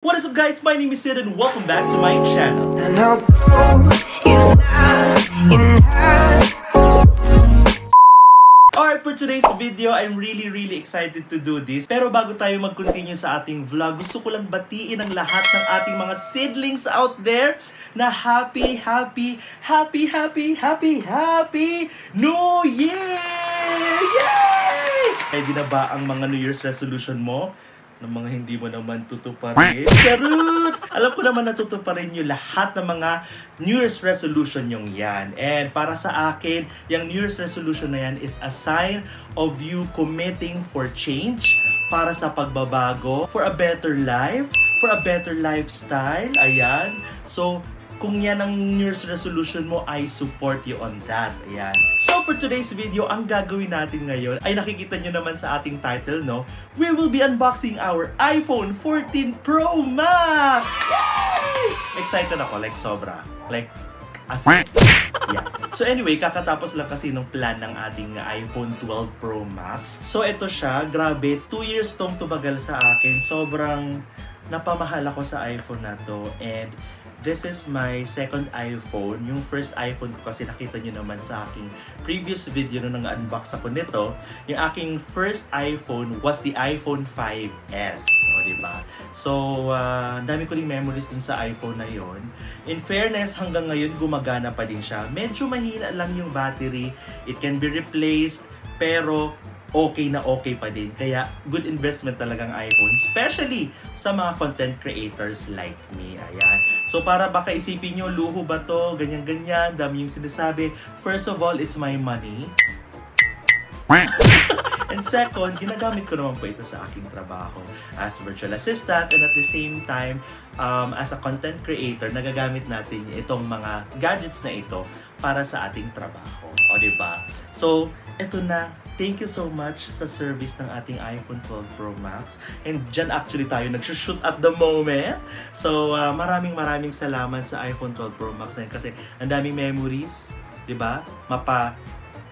What is up guys, my name is Sid and welcome back to my channel. Alright, for today's video, I'm really excited to do this. Pero bago tayo mag-continue sa ating vlog, gusto ko lang batiin ang lahat ng ating mga seedlings out there na happy New Year! Yay! Ready na ba ang mga New Year's resolution mo? Ng mga hindi mo naman tutuparin. Charot! Alam ko naman natutuparin nyo lahat ng mga New Year's resolution yung yan. And para sa akin, yung New Year's resolution na yan is a sign of you committing for change, para sa pagbabago, for a better life, for a better lifestyle. Ayan. So, kung yan ang New Year's resolution mo, I support you on that. Ayan. So for today's video, ang gagawin natin ngayon ay nakikita nyo naman sa ating title, no? We will be unboxing our iPhone 14 Pro Max! Yay! Excited ako, like sobra. Like, as yeah. So anyway, kakatapos lang kasi nung plan ng ating iPhone 12 Pro Max. So ito siya, grabe, 2 years tong tumagal sa akin. Sobrang napamahal ako sa iPhone na to. And this is my second iPhone. Yung first iPhone ko kasi nakita nyo naman sa aking previous video nung nang-unbox ako nito. Yung aking first iPhone was the iPhone 5S. O, diba? So, dami ko rin memories dun sa iPhone na yon. In fairness, hanggang ngayon gumagana pa din siya. Medyo mahina lang yung battery. It can be replaced, pero okay na okay pa din. Kaya, good investment talagang iPhone. Especially sa mga content creators like me. Ayan. So, para baka isipin nyo, luho ba to? Ganyan-ganyan. Dami yung sinasabi. First of all, it's my money. And second, ginagamit ko naman po ito sa aking trabaho as virtual assistant, and at the same time, as a content creator, nagagamit natin itong mga gadgets na ito para sa ating trabaho. O, diba? So, ito na. Thank you so much sa service ng ating iPhone 12 Pro Max. And dyan actually tayo nag-shoot at the moment. So, maraming salamat sa iPhone 12 Pro Max na yun kasi ang daming memories, di ba? Mapa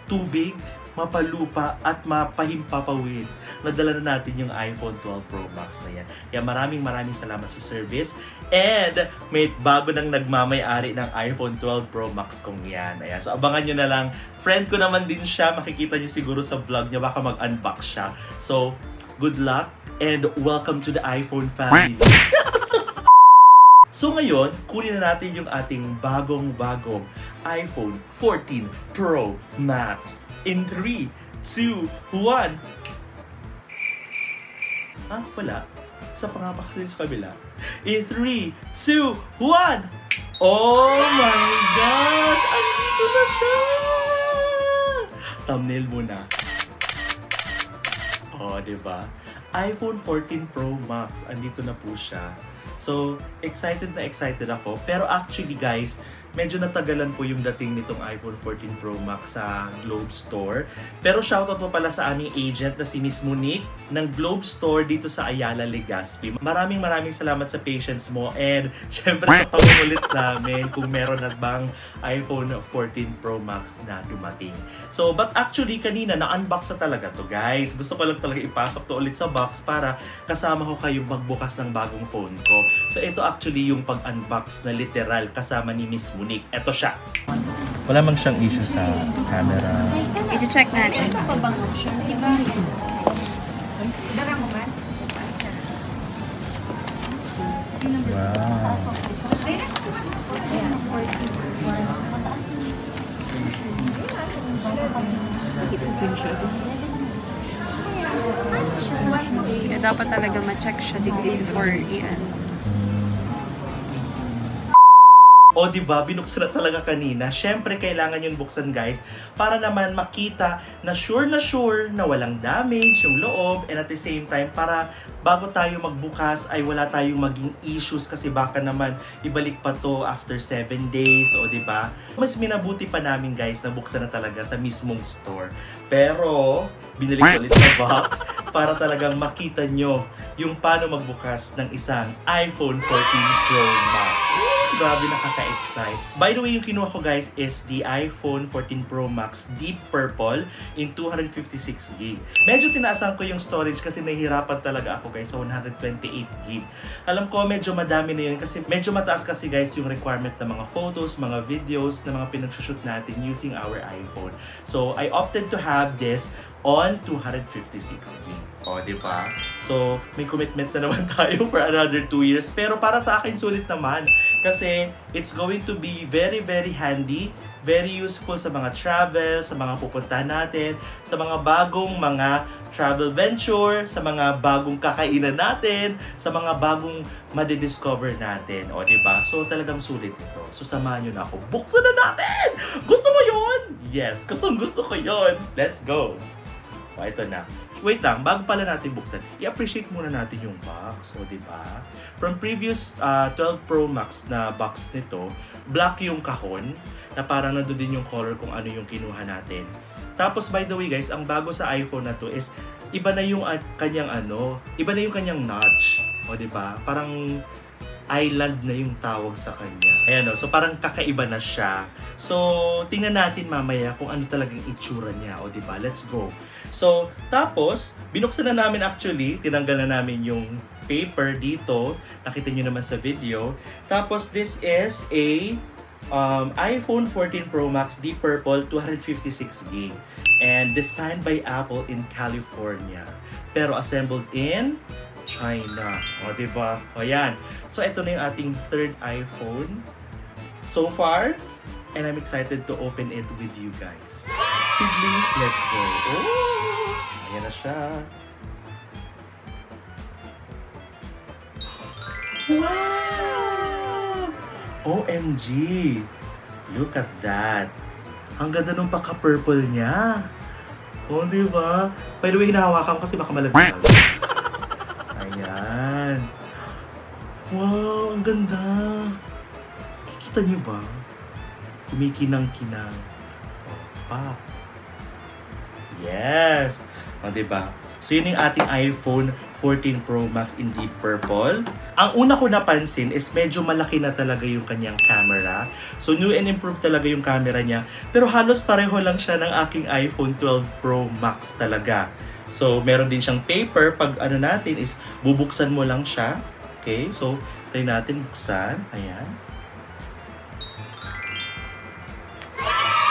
tubig, mapalupa, at mapahimpapawid. Nadala na natin yung iPhone 12 Pro Max na yan. Kaya maraming salamat sa service. And may bago nang nagmamay-ari ng iPhone 12 Pro Max kong yan. Ayan. So abangan nyo na lang. Friend ko naman din siya. Makikita nyo siguro sa vlog niya. Baka mag-unbox siya. So, good luck and welcome to the iPhone family. So ngayon, kunin na natin yung ating bagong iPhone 14 Pro Max. In 3, 2, 1. Ah, wala. Sa pangapak din sa kabila. In 3, 2, 1. Oh my gosh! Andito na siya! Thumbnail muna. Oh, diba? iPhone 14 Pro Max. Andito na po siya. So, excited ako. Pero actually guys, medyo natagalan po yung dating nitong iPhone 14 Pro Max sa Globe Store. Pero shoutout po pala sa aming agent na si Miss Monique ng Globe Store dito sa Ayala, Legazpi. Maraming salamat sa patience mo and syempre sa pangulit namin kung meron na bang iPhone 14 Pro Max na dumating. So, but actually kanina na-unbox na talaga to guys. Gusto ko lang talaga ipasok to ulit sa box para kasama ko kayong magbukas ng bagong phone ko. So, ito actually yung pag-unbox na literal kasama ni Miss Monique. Ito siya. Wala mang siyang issue sa camera. I-check natin. Wow. Kaya dapat talaga ma-check siya before i-ano. O diba, binuksan na talaga kanina. Syempre, kailangan yung buksan guys para naman makita na sure na walang damage yung loob, and at the same time, para bago tayo magbukas ay wala tayong maging issues kasi baka naman ibalik pa to after 7 days, o diba? Mas minabuti pa namin guys na buksan na talaga sa mismong store. Pero, binalik ulit sa box para talagang makita nyo yung paano magbukas ng isang iPhone 14 Pro Max. Grabe, nakaka-excite. By the way, yung kinuha ko guys is the iPhone 14 Pro Max Deep Purple in 256GB. Medyo tinaasan ko yung storage kasi nahihirapan talaga ako guys sa 128GB. Alam ko medyo madami na yun kasi medyo mataas kasi guys yung requirement ng mga photos, mga videos na mga pinagsushoot natin using our iPhone. So, I opted to have this on 256GB. O, di ba? So, may commitment na naman tayo for another 2 years. Pero para sa akin, sulit naman. Kasi, it's going to be very, very handy. Very useful sa mga travel, sa mga pupuntahan natin, sa mga bagong mga travel venture, sa mga bagong kakainan natin, sa mga bagong madidiscover natin. O, di ba? So, talagang sulit ito. So, samahan nyo na ako. Buksan na natin! Gusto mo yun? Yes, gusto ko yun. Let's go! O, ito na. Wait lang, bago pala natin buksan, i-appreciate muna natin yung box, o diba? From previous 12 Pro Max na box nito, black yung kahon, na parang nandun din yung color kung ano yung kinuha natin. Tapos by the way guys, ang bago sa iPhone na to is, iba na yung kanyang notch, o diba? Parang island na yung tawag sa kanya. Ayan o, so parang kakaiba na siya. So, tingnan natin mamaya kung ano talagang itsura niya, o diba? Let's go! So, tapos, binuksan na namin actually, tinanggal na namin yung paper dito. Nakita nyo naman sa video. Tapos, this is a iPhone 14 Pro Max Deep Purple 256GB. And designed by Apple in California. Pero assembled in China. O, diba? O, yan. So, ito na yung ating third iPhone so far. And I'm excited to open it with you guys. Siblings, let's go. Oh! Ayan na siya. Wow! OMG! Look at that. Ang ganda nung paka-purple niya. Oh, diba? By the way, hinahawakan ko kasi baka malaglag. Ayan. Wow, ang ganda. Kikita niyo ba? Kumikinang-kinang. Oh, pa. Yes! O, diba? So, yun yung ating iPhone 14 Pro Max in Deep Purple. Ang una ko napansin is medyo malaki na talaga yung kanyang camera. So, new and improved talaga yung camera niya. Pero halos pareho lang siya ng aking iPhone 12 Pro Max talaga. So, meron din siyang paper. Pag ano natin is, bubuksan mo lang siya. Okay? So, try natin buksan. Ayan.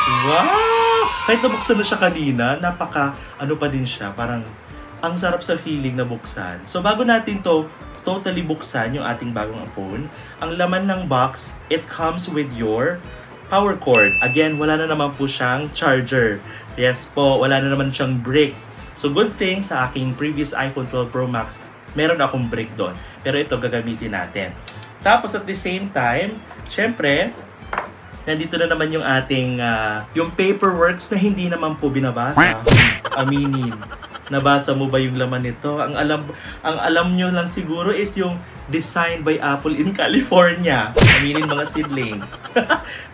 Wow! Kahit nabuksan na siya kanina, ano pa din siya, parang ang sarap sa feeling na buksan. So bago natin to totally buksan yung ating bagong phone, ang laman ng box, it comes with your power cord. Again, wala na naman po siyang charger. Yes po, wala na naman siyang brick. So good thing sa aking previous iPhone 12 Pro Max, meron akong brick doon. Pero ito gagamitin natin. Tapos at the same time, syempre, nandito na naman yung ating, yung paperworks na hindi naman po binabasa. Aminin. Nabasa mo ba yung laman nito? Ang alam nyo lang siguro is yung designed by Apple in California. Aminin mga siblings.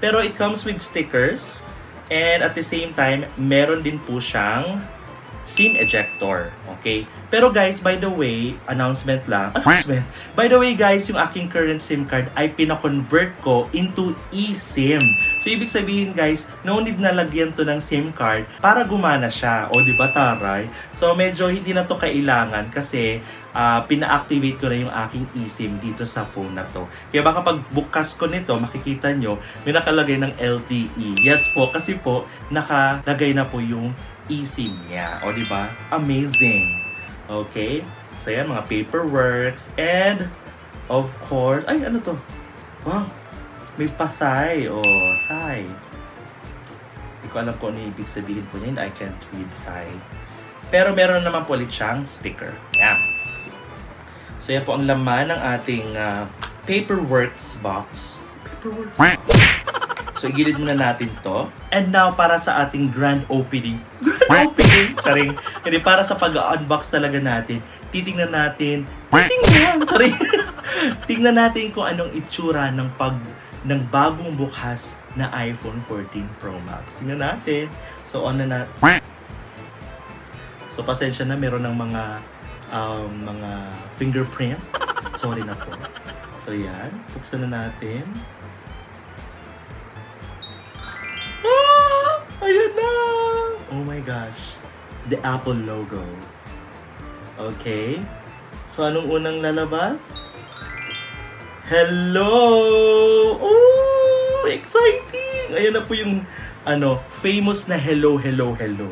Pero it comes with stickers. And at the same time, meron din po siyang SIM ejector. Okay? Pero guys, by the way, announcement. By the way guys, yung aking current SIM card ay pina-convert ko into eSIM. So ibig sabihin guys, no need na lagyan to ng SIM card para gumana siya. O di ba taray? So medyo hindi na to kailangan kasi pina-activate ko na yung aking eSIM dito sa phone na to. Kaya baka pag bukas ko nito, makikita nyo, may nakalagay ng LTE. Yes po, kasi po, nakalagay na po yung eSIM niya. O di ba? Amazing. Okay? So yan, mga paperworks. And, of course, ay, ano to? Wow! May pa-thigh. Oh, thigh. Hindi ko alam kung ano ibig sabihin po niya. I can't read thigh. Pero meron naman po ulit siyang sticker. Yan. So yan po ang laman ng ating paperworks box. Paperworks box. So, igilid muna natin to. And now, para sa ating grand opening. Grand opening! Charing. Hindi, para sa pag-unbox talaga natin, titingnan natin. Charing. Tingnan natin kung anong itsura ng bagong bukas na iPhone 14 Pro Max. Tingnan natin. So, on na natin. So, pasensya na. Meron ng mga fingerprint. Sorry na po. So yan, buksan na natin. Ah! Ayan na! Oh my gosh. The Apple logo. Okay. So anong unang lalabas? Hello! Oh! Exciting! Ayan na po yung famous na hello, hello, hello.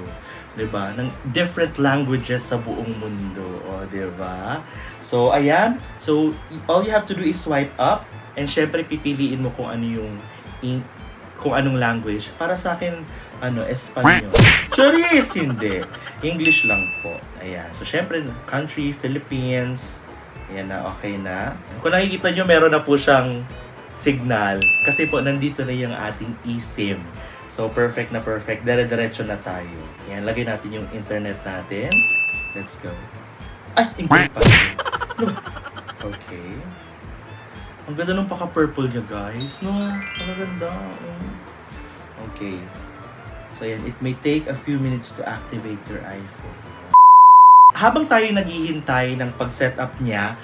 Diba? Ng different languages sa buong mundo. O, diba? So, ayan. So, all you have to do is swipe up. And syempre, pipiliin mo kung ano yung kung anong language. Para sa akin, Espanyol. Charis! Hindi. English lang po. Ayan. So, syempre, country, Philippines. Ayan na, okay na. Kung nakikita nyo, meron na po siyang signal. Kasi po, nandito na yung ating eSIM. So, perfect na perfect. Dire-diretso na tayo. Ayan, lagay natin yung internet natin. Let's go. Ay, internet pa. Okay. Ang ganda nung paka-purple niya, guys. No? Ang ganda. Okay. So, ayan. It may take a few minutes to activate your iPhone. Habang tayo naghihintay ng pag-setup niya,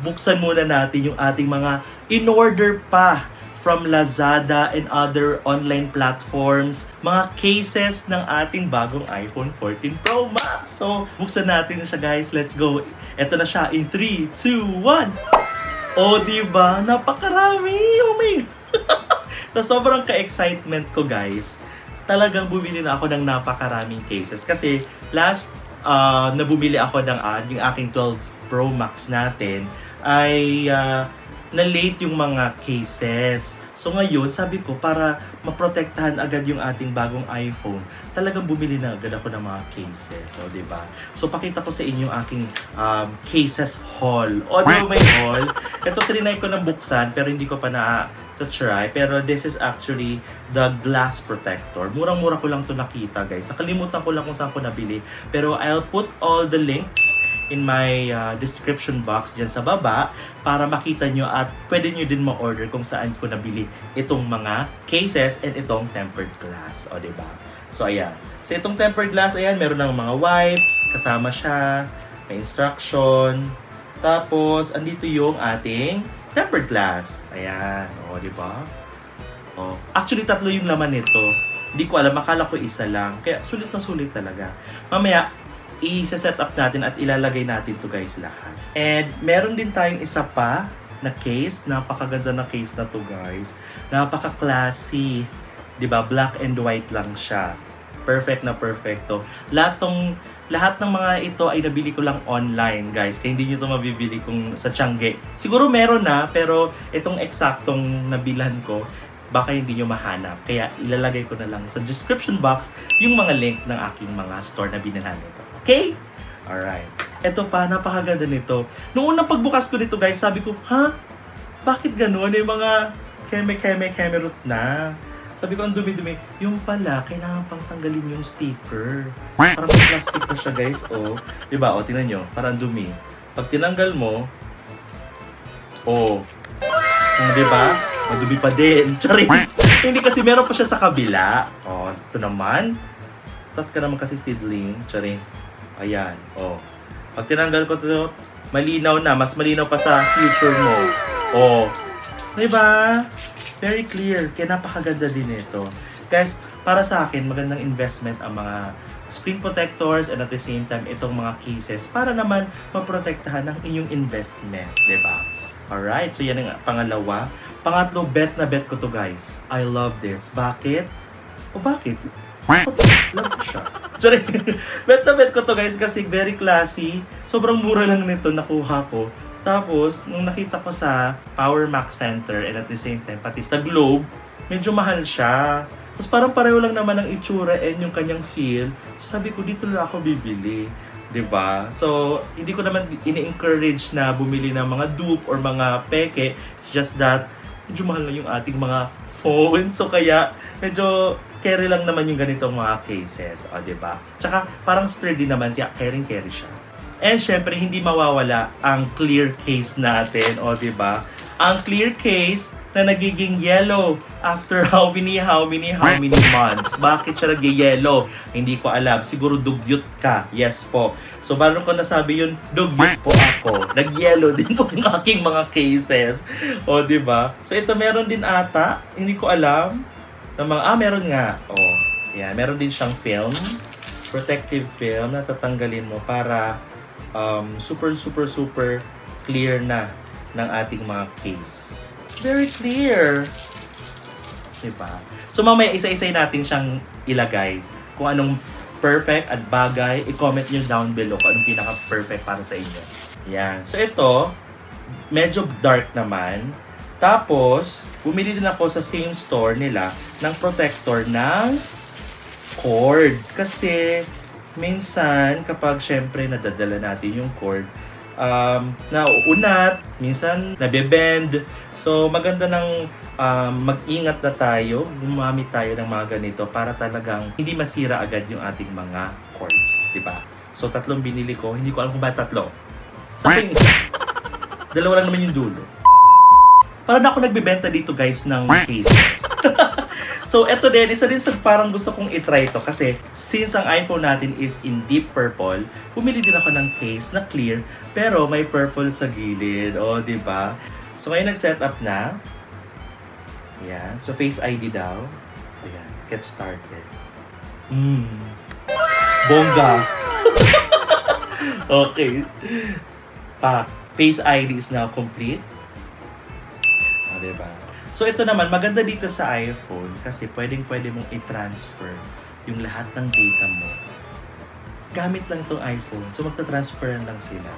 buksan muna natin yung ating mga in-order pa from Lazada and other online platforms, mga cases ng ating bagong iPhone 14 Pro Max. So, buksan natin na siya, guys. Let's go. Ito na siya in 3, 2, 1. Oh, diba? Napakarami. Oh my God. Sobrang ka-excitement ko, guys. Talagang bumili na ako ng napakaraming cases. Kasi last na bumili ako ng yung aking 12 Pro Max natin ay na-late yung mga cases. So ngayon, sabi ko, para maprotektahan agad yung ating bagong iPhone, talagang bumili na agad ako ng mga cases. So, diba? So, pakita ko sa inyo yung aking cases haul. O, diba may haul? Ito, trinay ko ng buksan, pero hindi ko pa na-try. Pero this is actually the glass protector. Murang-mura ko lang to nakita, guys. Nakalimutan ko lang kung saan ko nabili. Pero I'll put all the links in my description box dyan sa baba para makita nyo at pwede nyo din ma-order kung saan ko nabili itong mga cases and itong tempered glass. O, diba? So, ayan. So, itong tempered glass, ayan, meron ng mga wipes, kasama siya, may instruction, tapos, andito yung ating tempered glass. Ayan. O, diba? O, actually, 3 yung laman nito. Hindi ko alam, akala ko isa lang. Kaya, sulit na sulit talaga. Mamaya, i-set up natin at ilalagay natin to, guys, lahat. And meron din tayong isa pa na case. Napakaganda na case na to, guys. Napaka-classy. Diba? Black and white lang siya. Perfect na perfecto. Lahat ng mga ito ay nabili ko lang online, guys. Kaya hindi nyo to mabibili kung sa Tiangge. Siguro meron na, pero itong eksaktong nabilhan ko, baka hindi nyo mahanap. Kaya ilalagay ko na lang sa description box yung mga link ng aking mga store na binilhan nito. Okay? Alright. Ito pa, napakaganda nito. Noong unang pagbukas ko nito, guys, sabi ko, ha? Bakit ganun? Yung mga keme-root na. Sabi ko, ang dumi-dumi. Yung pala, kailangan pang tanggalin yung sticker. Parang may plastic na siya, guys. O, diba? O, tingnan nyo. Parang dumi. Pag tinanggal mo, diba? Madumi pa din. Charing. Hindi kasi meron pa siya sa kabila. O, ito naman. Tat ka naman kasi seedling. Charing. Ayan, Pag tinanggal ko ito, malinaw na. Mas malinaw pa sa future mo. Diba? Very clear. Kaya napakaganda din ito. Guys, para sa akin, magandang investment ang mga screen protectors and at the same time, itong mga cases para naman maprotektahan ang inyong investment. Diba? Alright, so yan ang pangalawa. Pangatlo, bet na bet ko to, guys. I love this. Bakit? Bakit? Love ko siya. Sorry. Bet na bet ko to, guys, kasi very classy. Sobrang mura lang nito nakuha ko. Tapos, nung nakita ko sa Power Max Center and at the same time, pati sa Globe, medyo mahal siya. Tapos parang pareho lang naman ang itsura and yung kanyang feel. Sabi ko, dito lang ako bibili. Diba? So, hindi ko naman ini-encourage na bumili ng mga dupe or mga peke. It's just that, medyo mahal na yung ating mga phone. So, kaya, medyo carry lang naman yung ganitong mga cases. O, diba? Tsaka, parang sturdy naman. Kaya, carry siya. And, syempre, hindi mawawala ang clear case natin. O, diba? ang clear case na nagiging yellow after how many months. Bakit siya nag-yellow? Hindi ko alam. Siguro dugyot ka. Yes po. So, bago ko nasabi yun, dugyot po ako. Nag-yellow din po yung aking mga cases. O, diba? So, ito meron din ata. Hindi ko alam. Meron nga. O, yan. Meron din siyang film. Protective film na tatanggalin mo para super clear na ng ating mga case. Very clear. Diba? So mamaya isa-isay natin siyang ilagay. Kung anong perfect at bagay, i-comment nyo down below kung anong pinaka-perfect para sa inyo. Yan. So ito, medyo dark naman. Tapos, bumili din ako sa same store nila ng protector ng cord. Kasi, minsan, kapag syempre nadadala natin yung cord, nauunat, minsan nabebend. So, maganda ng mag-ingat na tayo, gumamit tayo ng mga ganito para talagang hindi masira agad yung ating mga cords. Diba? So, 3 binili ko. Hindi ko alam kung ba 3. Saan yung isa? 2 lang naman yung dulo. Parang ako nagbebenta dito guys ng cases. So, eto din, isa din sa parang gusto kong itry ito kasi since ang iPhone natin is in deep purple, pumili din ako ng case na clear pero may purple sa gilid. O, diba? So, ngayon nag-setup na. Ayan. So, Face ID daw. Ayan. Get started. Bongga. Okay. Face ID is now complete. O, diba? So, ito naman, maganda dito sa iPhone kasi pwede mong i-transfer yung lahat ng data mo. Gamit lang itong iPhone. So, magta-transfer lang sila.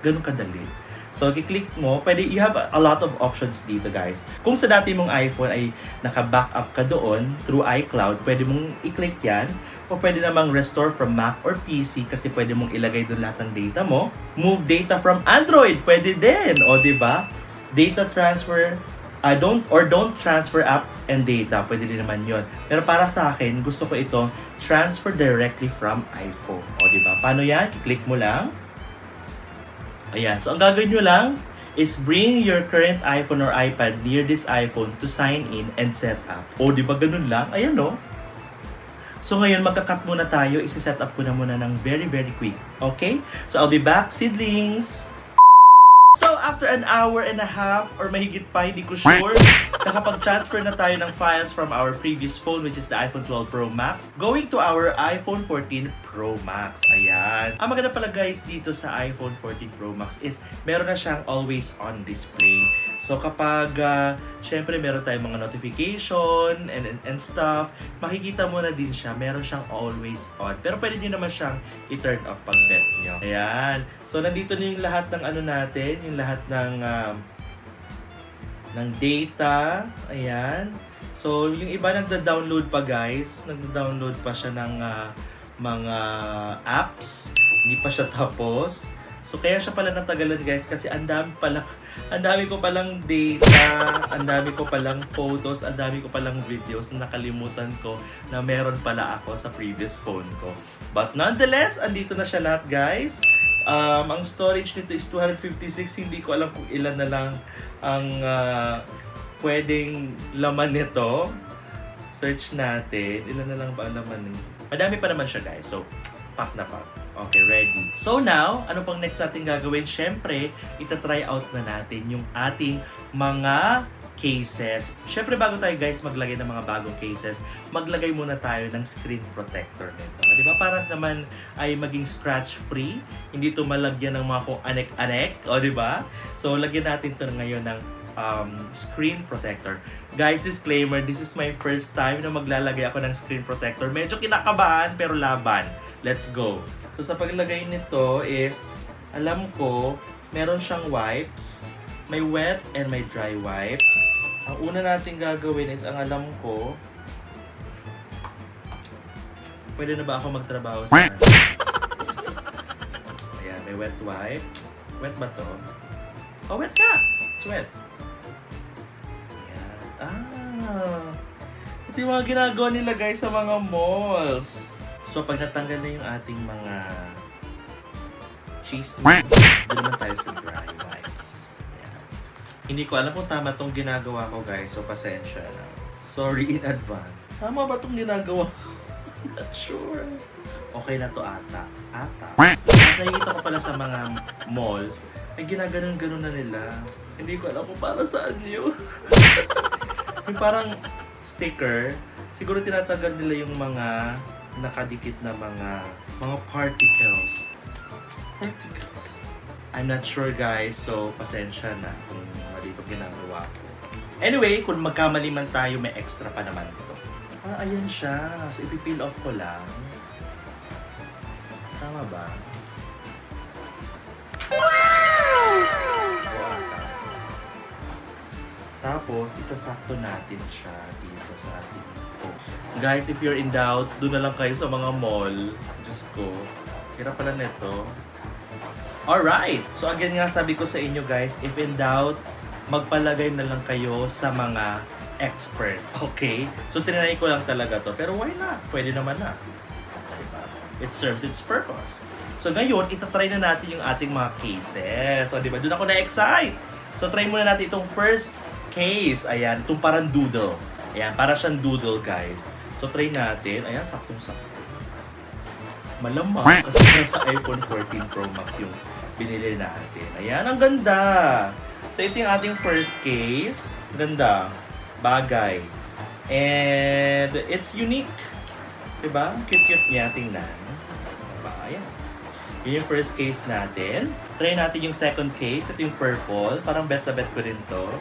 Ganun kadali. So, i-click mo. You have a lot of options dito, guys. Kung sa dati mong iPhone ay naka-backup ka doon through iCloud, pwede mong i-click yan. O pwede namang restore from Mac or PC kasi pwede mong ilagay doon lahat ng data mo. Move data from Android. Pwede din. O, diba? Data transfer. Don't transfer app and data. Pwede din naman yun. Pero para sa akin, gusto ko ito transfer directly from iPhone. O, diba? Paano yan? Kiklik mo lang. Ayan. So, ang gagawin nyo lang is bring your current iPhone or iPad near this iPhone to sign in and set up. O, diba? Ganun lang. Ayan, no? So, ngayon, magka-cut muna tayo. Isi-set up ko na muna ng very quick. Okay? So, I'll be back, seedlings! So, after an hour and a half or mahigit pa, hindi ko sure, nakapag-transfer na tayo ng files from our previous phone which is the iPhone 12 Pro Max going to our iPhone 14 Pro Max. Ayan. Ang maganda pala guys dito sa iPhone 14 Pro Max is meron na siyang always on display. So kapag syempre meron tayong mga notification and stuff, makikita mo na din siya, meron siyang always on. Pero pwede din naman siyang i-turn off pag bet nyo. Ayan. So nandito na yung lahat ng ano natin, yung lahat ng data. Ayan. So yung iba nagda-download pa guys, nagda-download pa siya ng mga apps. Hindi pa siya tapos. So kaya siya pala natagalan guys kasi ang dami ko palang data, ang dami ko palang photos, ang dami ko palang videos na nakalimutan ko na meron pala ako sa previous phone ko. But nonetheless, andito na siya lahat guys. Ang storage nito is 256, hindi ko alam kung ilan na lang ang pwedeng laman nito. Search natin, ilan na lang ba ang laman nito? Madami pa naman siya guys, so pack na pack. Okay, ready. So now, ano pang next natin gagawin? Siyempre, itatry out na natin yung ating mga cases. Siyempre, bago tayo guys maglagay ng mga bagong cases, maglagay muna tayo ng screen protector nito. Di ba? Para naman ay maging scratch-free. Hindi ito malagyan ng mga kung anek-anek. O, di ba? So, lagyan natin ito ngayon ng screen protector. Guys, disclaimer, this is my first time na maglalagay ako ng screen protector. Medyo kinakabahan, pero laban. Let's go. So, sa paglagay nito is, alam ko, meron siyang wipes. May wet and may dry wipes. Ang una natin gagawin is, ang alam ko, pwede na ba ako magtrabaho sa... Ayan, may wet wipe. Wet ba to? Oh, wet ka! It's wet. Ayan. Ito yung mga ginagawa nila guys sa mga malls. So, pag natanggal na yung ating mga cheese, doon naman tayo sa dry wipes. Ayan. Hindi ko alam kung tama tong ginagawa ko, guys. So, pasensya na. Sorry in advance. Tama ba tong ginagawa ko? Not sure. Okay na to ata. Kasi nakikita ko pala sa mga malls, ay ginaganon-ganon na nila. Hindi ko alam kung para saan yun. Yung parang sticker, siguro tinatagal nila yung mga nakadikit na mga particles. I'm not sure, guys, so pasensya na kung mali itong ginagawa ko. Anyway, kung magkamali man tayo, may extra pa naman ito. Ayan siya. So, ipipeel off ko lang. Tama ba? Wow! Tapos, isasakto natin siya dito sa ating phone. Guys, if you're in doubt, doon na lang kayo sa mga mall. Diyos ko. Hirap pala neto. Alright! So again nga, sabi ko sa inyo guys, if in doubt, magpalagay na lang kayo sa mga expert. Okay? So tinry ko lang talaga to. Pero why not? Pwede naman na. Diba? It serves its purpose. So ngayon, itatry na natin yung ating mga cases. So diba, doon ako na-excite. So try muna natin itong first case. Ayan, itong parang doodle. Ayan, para siyang doodle guys. So try natin. Ayan, saktong-sakto. Malamang kasi sa iPhone 14 Pro Max yung binili natin. Ayan, ang ganda! So, ito yung ating first case. Ganda. Bagay. And it's unique. Diba? Cute-cute niya. Tingnan. Diba? Ayan. Yun yung first case natin. Try natin yung second case. Ito yung purple. Parang bet na bet ko rin to.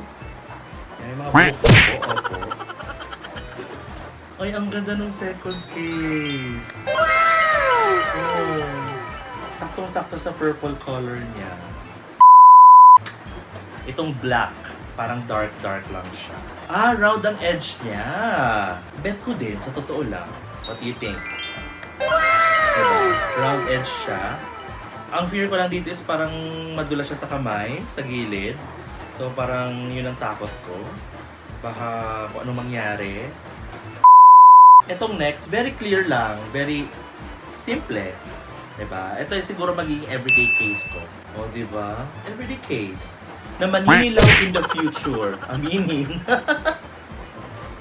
Ayan, yung mga buhok ko. Opo. Ay, ang ganda ng second case. Oh, saktong-sakto sa purple color niya. Itong black, parang dark lang siya. Round ang edge niya. Bet ko din, sa totoo lang. What do you think? Diba? Round edge siya. Ang fear ko lang dito is parang madula siya sa kamay, sa gilid. So parang yun ang takot ko. Baka kung anong mangyari. Itong next, very clear lang. Very simple. Diba? Ito yung siguro magiging everyday case ko. O, diba? Everyday case. Na maninilaw in the future. Aminin.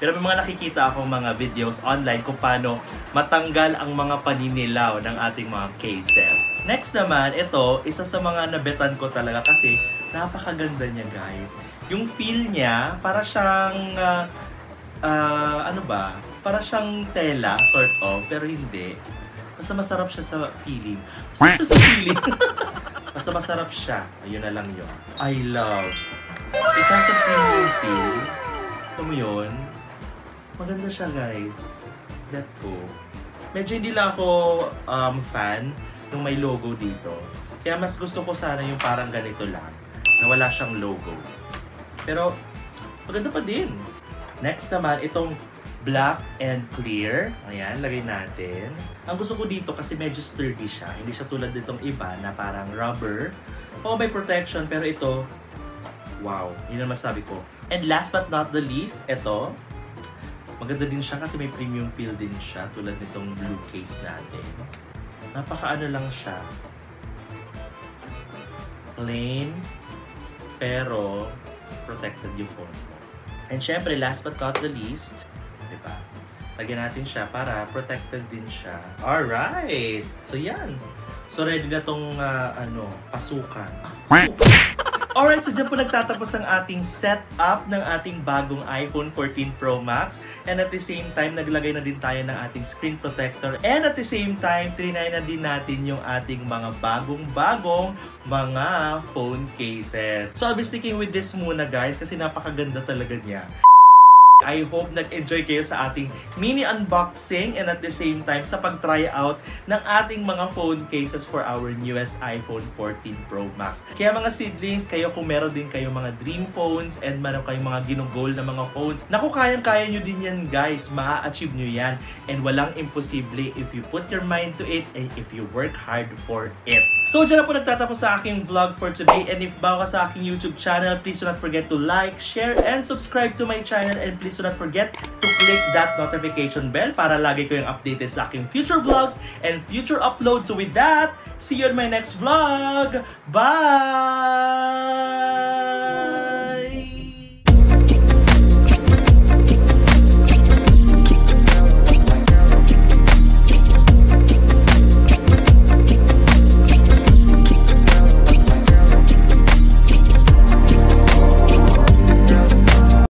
Pero may mga nakikita akong mga videos online kung paano matanggal ang mga paninilaw ng ating mga cases. Next naman, ito, isa sa mga nabetan ko talaga kasi napakaganda niya, guys. Yung feel niya, para siyang, ano ba? Para siyang tela, sort of, pero hindi. Basta masarap siya sa feeling. Masarap siya sa feeling. Basta masarap siya. Ayun na lang yun. I love. It has a premium feel. Ito mo yun. Maganda siya, guys. Let go. Medyo hindi lang ako fan nung may logo dito. Kaya mas gusto ko sana yung parang ganito lang. Na wala siyang logo. Pero, maganda pa din. Next naman, itong black and clear. Ayan, lagay natin. Ang gusto ko dito kasi medyo sturdy siya. Hindi siya tulad nitong iba na parang rubber. O may protection, pero ito, wow, yun ang masabi ko. And last but not the least, ito, maganda din siya kasi may premium feel din siya tulad nitong blue case natin. Napaka-ano lang siya. Plain, pero protected yung phone mo. And syempre, last but not the least, diba? Lagyan natin siya para protected din siya. Alright! So yan. So ready na tong pasukan. Alright, so dyan po nagtatapos ang ating setup ng ating bagong iPhone 14 Pro Max. And at the same time, naglagay na din tayo ng ating screen protector. And at the same time, trinay na din natin yung ating mga bagong-bagong mga phone cases. So I'll be sticking with this muna guys kasi napakaganda talaga niya. I hope nag-enjoy kayo sa ating mini unboxing and at the same time sa pag-try out ng ating mga phone cases for our newest iPhone 14 Pro Max. Kaya mga seedlings, kayo kung meron din kayo mga dream phones and meron kayong mga ginugol na mga phones, naku, kayang-kaya nyo din yan guys, maa-achieve nyo yan and walang imposible if you put your mind to it and if you work hard for it. So dyan na po nagtatapos sa aking vlog for today and if bago ka sa aking YouTube channel, please do not forget to like, share, and subscribe to my channel and please do not forget to click that notification bell para lagi ko yung updated sa aking future vlogs and future uploads. So with that, see you in my next vlog! Bye!